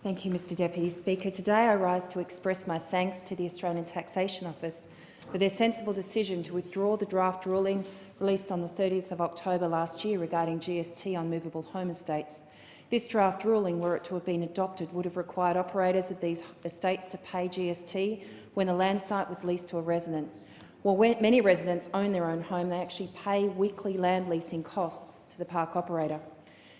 Thank you, Mr Deputy Speaker. Today I rise to express my thanks to the Australian Taxation Office for their sensible decision to withdraw the draft ruling released on the 30th of October last year regarding GST on movable home estates. This draft ruling, were it to have been adopted, would have required operators of these estates to pay GST when the land site was leased to a resident. While many residents own their own home, they actually pay weekly land leasing costs to the park operator.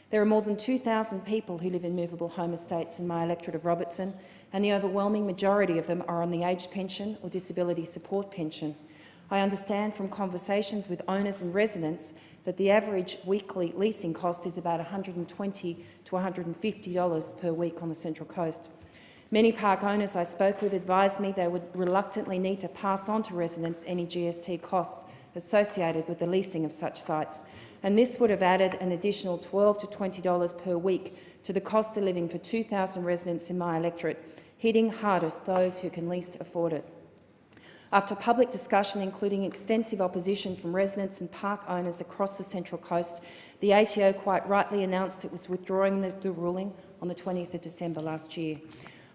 There are more than 2,000 people who live in movable home estates in my electorate of Robertson, and the overwhelming majority of them are on the aged pension or disability support pension. I understand from conversations with owners and residents that the average weekly leasing cost is about $120 to $150 per week on the Central Coast. Many park owners I spoke with advised me they would reluctantly need to pass on to residents any GST costs associated with the leasing of such sites, and this would have added an additional $12 to $20 per week to the cost of living for 2,000 residents in my electorate, hitting hardest those who can least afford it. After public discussion, including extensive opposition from residents and park owners across the Central Coast, the ATO quite rightly announced it was withdrawing the ruling on the 20th of December last year.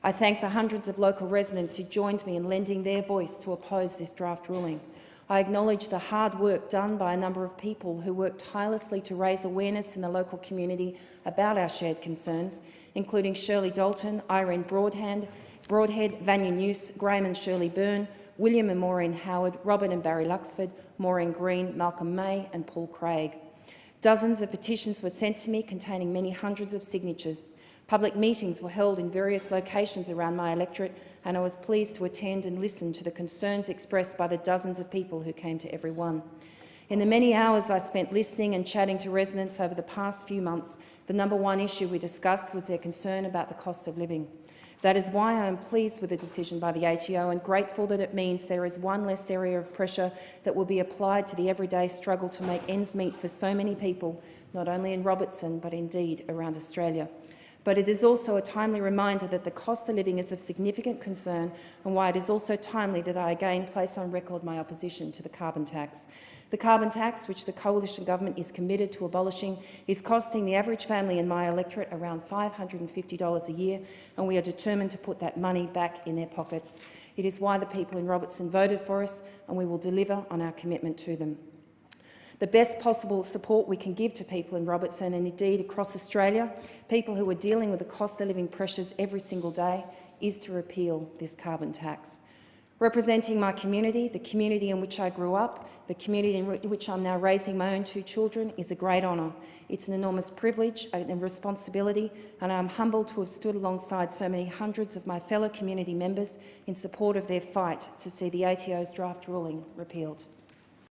I thank the hundreds of local residents who joined me in lending their voice to oppose this draft ruling. I acknowledge the hard work done by a number of people who worked tirelessly to raise awareness in the local community about our shared concerns, including Shirley Dalton, Irene Broadhead, Vanya Neuse, Graham and Shirley Byrne, William and Maureen Howard, Robert and Barry Luxford, Maureen Green, Malcolm May and Paul Craig. Dozens of petitions were sent to me containing many hundreds of signatures. Public meetings were held in various locations around my electorate, and I was pleased to attend and listen to the concerns expressed by the dozens of people who came to every one. In the many hours I spent listening and chatting to residents over the past few months, the number one issue we discussed was their concern about the cost of living. That is why I am pleased with the decision by the ATO and grateful that it means there is one less area of pressure that will be applied to the everyday struggle to make ends meet for so many people, not only in Robertson but indeed around Australia. But it is also a timely reminder that the cost of living is of significant concern, and why it is also timely that I again place on record my opposition to the carbon tax. The carbon tax, which the coalition government is committed to abolishing, is costing the average family in my electorate around $550 a year, and we are determined to put that money back in their pockets. It is why the people in Robertson voted for us, and we will deliver on our commitment to them. The best possible support we can give to people in Robertson and indeed across Australia, people who are dealing with the cost of living pressures every single day, is to repeal this carbon tax. Representing my community, the community in which I grew up, the community in which I'm now raising my own two children, is a great honour. It's an enormous privilege and responsibility, and I'm humbled to have stood alongside so many hundreds of my fellow community members in support of their fight to see the ATO's draft ruling repealed.